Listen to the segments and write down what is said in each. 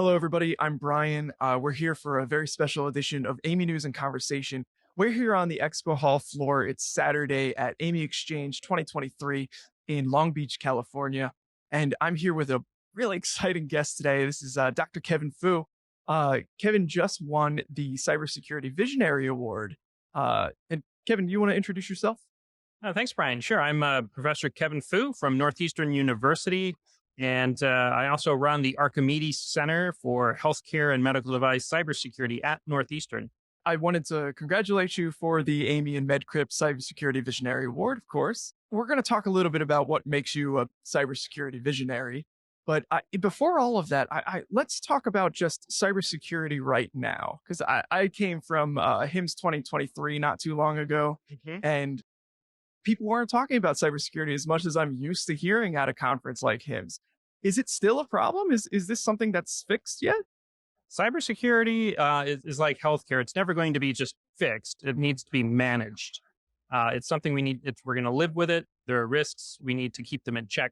Hello, everybody. I'm Brian. We're here for a very special edition of AAMI News In Conversation. We're here on the Expo Hall floor. It's Saturday at AAMI eXchange 2023 in Long Beach, California. And I'm here with a really exciting guest today. This is Dr. Kevin Fu. Kevin just won the Cybersecurity Visionary Award. And Kevin, you want to introduce yourself? Thanks, Brian. Sure. I'm Professor Kevin Fu from Northeastern University. And I also run the Archimedes Center for Healthcare and Medical Device Cybersecurity at Northeastern. I wanted to congratulate you for the AAMI MedCrypt Cybersecurity Visionary Award, of course. We're going to talk a little bit about what makes you a cybersecurity visionary. But before all of that, let's talk about just cybersecurity right now, because I came from HIMSS 2023 not too long ago, and people weren't talking about cybersecurity as much as I'm used to hearing at a conference like HIMSS. Is it still a problem? Is this something that's fixed yet? Cybersecurity is like healthcare. It's never going to be just fixed. It needs to be managed. It's something we need. We're going to live with it. There are risks. We need to keep them in check.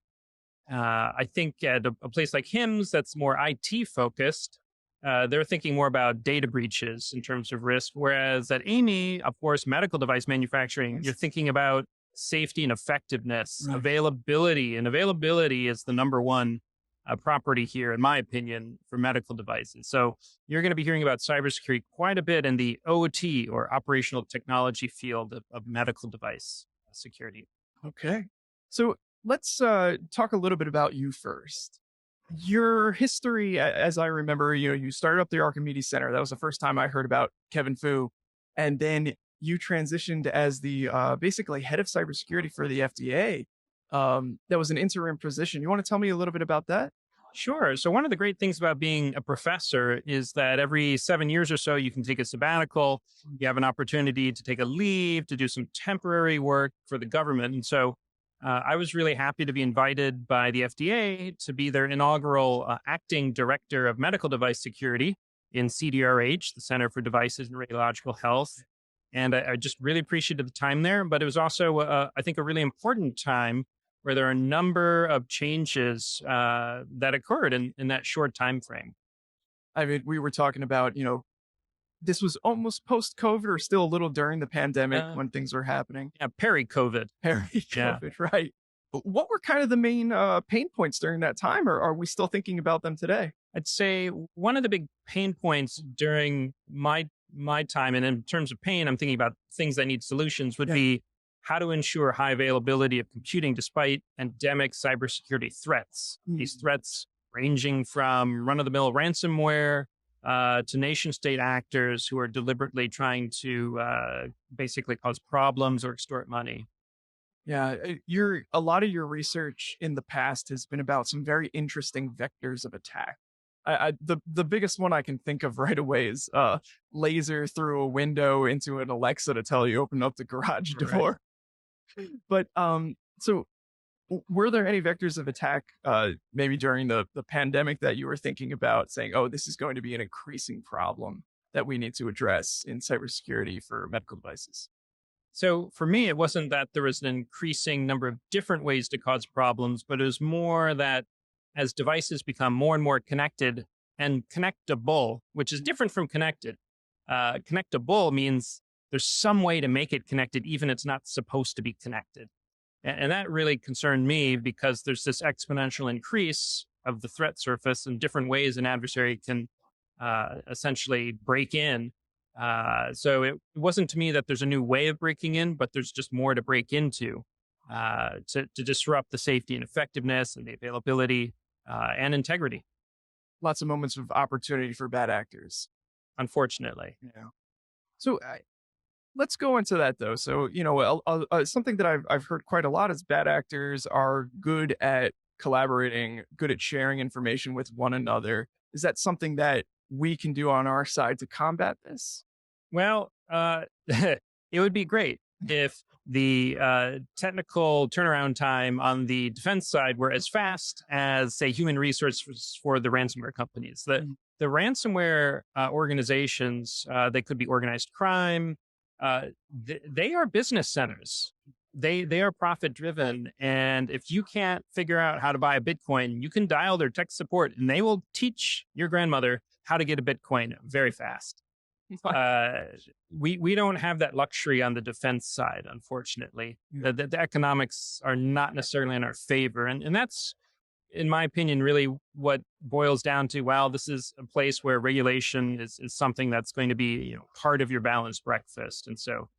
I think at a place like HIMSS that's more IT focused, they're thinking more about data breaches in terms of risk. Whereas at AAMI, of course, medical device manufacturing, you're thinking about safety and effectiveness, availability. And availability is the number one property here, in my opinion, for medical devices. So you're going to be hearing about cybersecurity quite a bit in the OT or operational technology field of medical device security. Okay. So let's talk a little bit about you first. Your history, as I remember, you started up the Archimedes Center. That was the first time I heard about Kevin Fu. And then you transitioned as the basically head of cybersecurity for the FDA. That was an interim position. You want to tell me a little bit about that? Sure. So one of the great things about being a professor is that every 7 years or so, you can take a sabbatical. You have an opportunity to take a leave, to do some temporary work for the government. And so I was really happy to be invited by the FDA to be their inaugural acting director of medical device security in CDRH, the Center for Devices and Radiological Health. And I just really appreciated the time there. But it was also, I think, a really important time where there are a number of changes that occurred in that short time frame. I mean, we were talking about, this was almost post-COVID or still a little during the pandemic when things were happening. Yeah, peri-COVID. Peri-COVID, right. But what were kind of the main pain points during that time, or are we still thinking about them today? I'd say one of the big pain points during my time, and in terms of pain, I'm thinking about things that need solutions, would be how to ensure high availability of computing despite endemic cybersecurity threats. These threats ranging from run-of-the-mill ransomware to nation-state actors who are deliberately trying to basically cause problems or extort money. Yeah, a lot of your research in the past has been about some very interesting vectors of attack. The biggest one I can think of right away is laser through a window into an Alexa to tell you open up the garage door. But so were there any vectors of attack maybe during the pandemic that you were thinking about saying, oh, this is going to be an increasing problem that we need to address in cybersecurity for medical devices? So for me, it wasn't that there was an increasing number of different ways to cause problems, but it was more that as devices become more and more connected and connectable, which is different from connected. Connectable means there's some way to make it connected, even if it's not supposed to be connected. And that really concerned me because there's this exponential increase of the threat surface and different ways an adversary can essentially break in. So it wasn't to me that there's a new way of breaking in, but there's just more to break into to disrupt the safety and effectiveness and the availability and integrity. Lots of moments of opportunity for bad actors. Unfortunately. Yeah. So let's go into that, though. So, something that I've heard quite a lot is bad actors are good at collaborating, good at sharing information with one another. Is that something that we can do on our side to combat this? Well, it would be great if the technical turnaround time on the defense side were as fast as, say, human resources for the ransomware companies. The ransomware organizations, they could be organized crime. They are business centers. they are profit driven. And if you can't figure out how to buy a Bitcoin, you can dial their tech support and they will teach your grandmother how to get a Bitcoin very fast. Uh, we don't have that luxury on the defense side, unfortunately. The economics are not necessarily in our favor. And that's, in my opinion, really what boils down to, well, this is a place where regulation is something that's going to be, part of your balanced breakfast. And so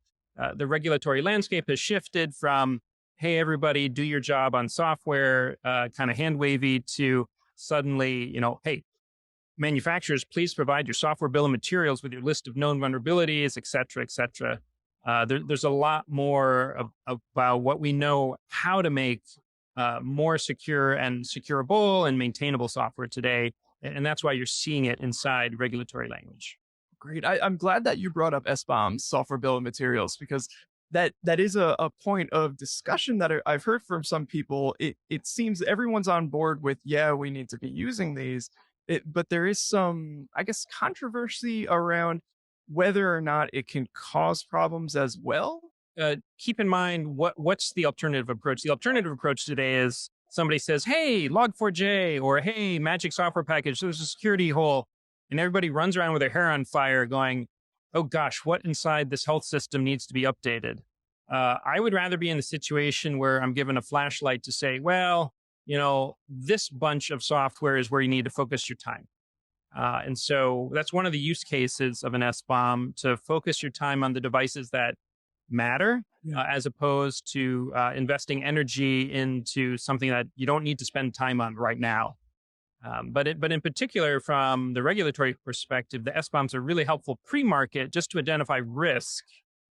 the regulatory landscape has shifted from, hey, everybody, do your job on software, kind of hand wavy, to suddenly, hey, manufacturers, please provide your software bill of materials with your list of known vulnerabilities, et cetera, et cetera. There's a lot more about what we know how to make more secure and secureable and maintainable software today. And that's why you're seeing it inside regulatory language. Great. I'm glad that you brought up SBOM's software bill of materials, because that is a point of discussion that I've heard from some people. It seems everyone's on board with, yeah, we need to be using these. But there is some, I guess, controversy around whether or not it can cause problems as well. Keep in mind, what's the alternative approach? The alternative approach today is somebody says, hey, Log4j, or hey, magic software package, there's a security hole. And everybody runs around with their hair on fire going, oh gosh, what inside this health system needs to be updated? I would rather be in the situation where I'm given a flashlight to say, well, this bunch of software is where you need to focus your time. And so that's one of the use cases of an SBOM, to focus your time on the devices that matter, as opposed to investing energy into something that you don't need to spend time on right now. But in particular, from the regulatory perspective, the SBOMs are really helpful pre-market, just to identify risk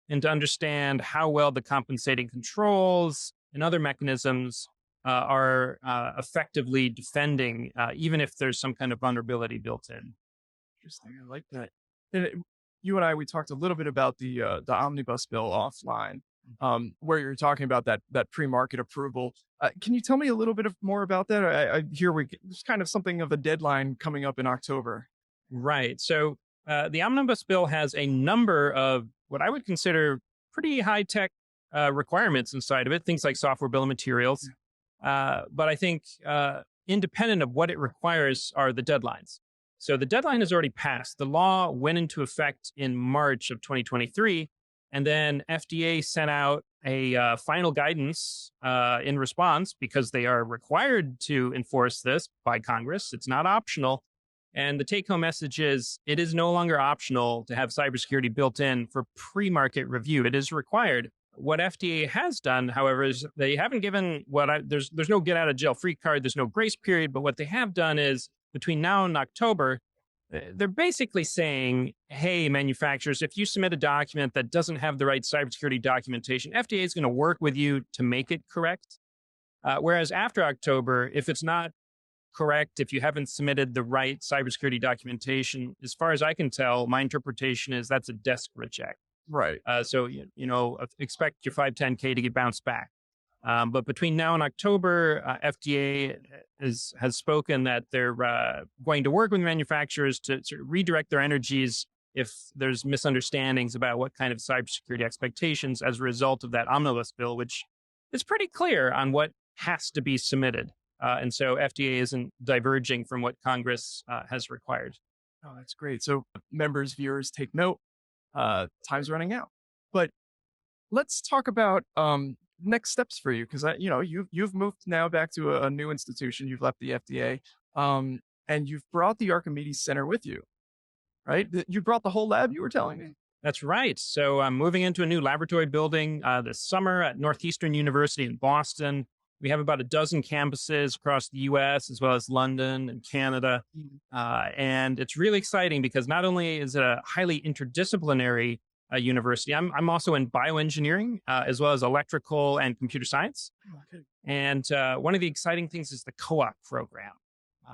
and to understand how well the compensating controls and other mechanisms are effectively defending, even if there's some kind of vulnerability built in. Interesting. I like that. And you and I, we talked a little bit about the omnibus bill offline, where you're talking about that pre-market approval. Can you tell me a little bit more about that? I hear there's kind of something of a deadline coming up in October. Right. So the omnibus bill has a number of what I would consider pretty high-tech requirements inside of it, things like software bill of materials. But I think independent of what it requires are the deadlines. So the deadline has already passed. The law went into effect in March of 2023, and then FDA sent out a final guidance in response, because they are required to enforce this by Congress. It's not optional. And the take-home message is, it is no longer optional to have cybersecurity built in for pre-market review. It is required. What FDA has done, however, is they haven't given there's no get out of jail free card. There's no grace period. But what they have done is, between now and October, they're basically saying, hey, manufacturers, if you submit a document that doesn't have the right cybersecurity documentation, FDA is going to work with you to make it correct. Whereas after October, if it's not correct, if you haven't submitted the right cybersecurity documentation, as far as I can tell, my interpretation is that's a desk reject. Right. So, expect your 510K to get bounced back. But between now and October, FDA has spoken that they're going to work with manufacturers to sort of redirect their energies if there's misunderstandings about what kind of cybersecurity expectations as a result of that omnibus bill, which is pretty clear on what has to be submitted. And so FDA isn't diverging from what Congress has required. Oh, that's great. So members, viewers, take note. Time's running out. But let's talk about next steps for you, because you've moved now back to a new institution. You've left the FDA, and you've brought the Archimedes Center with you, right? You brought the whole lab, you were telling me. That's right. So I'm moving into a new laboratory building this summer at Northeastern University in Boston. We have about a dozen campuses across the U.S., as well as London and Canada. And it's really exciting because not only is it a highly interdisciplinary university, I'm also in bioengineering, as well as electrical and computer science. Okay. And one of the exciting things is the co-op program.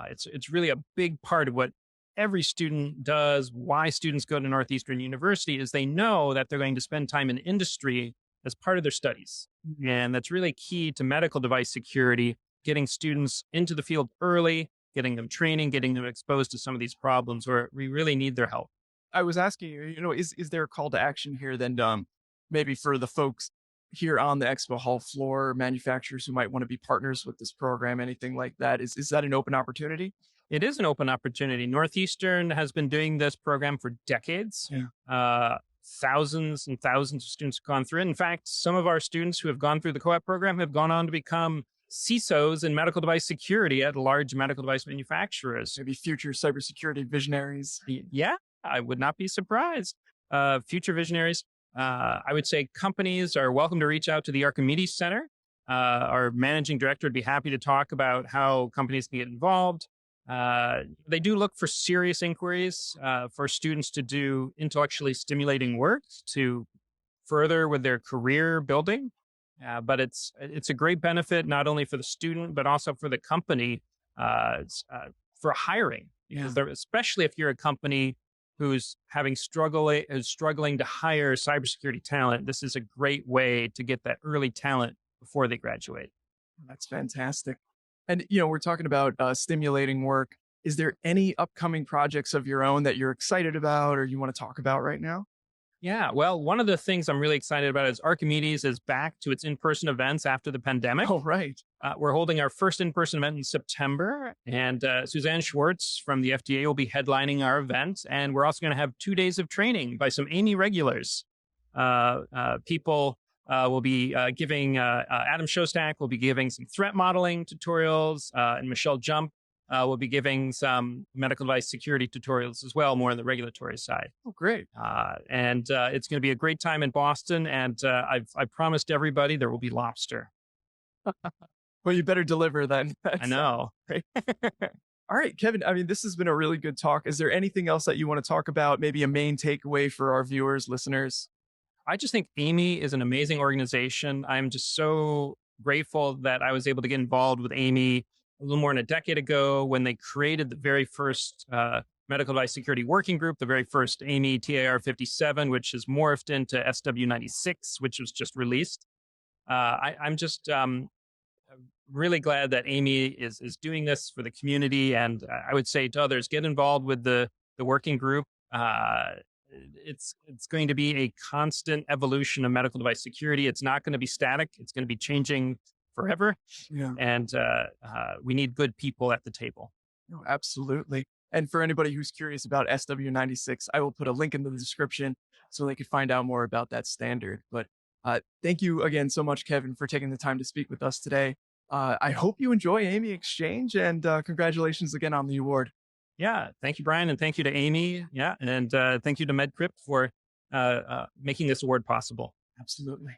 It's really a big part of what every student does, why students go to Northeastern University, is they know that they're going to spend time in industry as part of their studies. And that's really key to medical device security, getting students into the field early, getting them training, getting them exposed to some of these problems where we really need their help. I was asking you, is there a call to action here then, maybe for the folks here on the expo hall floor, manufacturers who might want to be partners with this program, anything like that? Is that an open opportunity? It is an open opportunity. Northeastern has been doing this program for decades. Thousands and thousands of students have gone through it. In fact, some of our students who have gone through the co-op program have gone on to become CISOs in medical device security at large medical device manufacturers. Maybe future cybersecurity visionaries. Yeah, I would not be surprised. Future visionaries. I would say companies are welcome to reach out to the Archimedes Center. Our managing director would be happy to talk about how companies can get involved. They do look for serious inquiries for students to do intellectually stimulating work to further with their career building. But it's a great benefit not only for the student but also for the company for hiring. Because especially if you're a company who's struggling to hire cybersecurity talent, this is a great way to get that early talent before they graduate. That's fantastic. And, we're talking about stimulating work. Is there any upcoming projects of your own that you're excited about or you want to talk about right now? Yeah, well, one of the things I'm really excited about is Archimedes is back to its in-person events after the pandemic. Oh, right. We're holding our first in-person event in September, and Suzanne Schwartz from the FDA will be headlining our event. And we're also going to have 2 days of training by some AAMI regulars. People will be giving, Adam Shostak will be giving some threat modeling tutorials, and Michelle Jump will be giving some medical device security tutorials as well, more on the regulatory side. Oh, great. And it's going to be a great time in Boston. And I promised everybody there will be lobster. Well, you better deliver then. I know. Great. All right, Kevin, this has been a really good talk. Is there anything else that you want to talk about? Maybe a main takeaway for our viewers, listeners? I just think AAMI is an amazing organization. I'm just so grateful that I was able to get involved with AAMI a little more than a decade ago when they created the very first medical device security working group, the very first AAMI TAR 57, which has morphed into SW 96, which was just released. I'm just really glad that AAMI is doing this for the community. And I would say to others, get involved with the working group. It's going to be a constant evolution of medical device security. It's not going to be static. It's going to be changing forever. Yeah. And we need good people at the table. No, absolutely. And for anybody who's curious about SW96, I will put a link in the description so they can find out more about that standard. But thank you again so much, Kevin, for taking the time to speak with us today. I hope you enjoy AAMI eXchange, and congratulations again on the award. Yeah. Thank you, Brian. And thank you to AAMI. Yeah. And thank you to MedCrypt for making this award possible. Absolutely.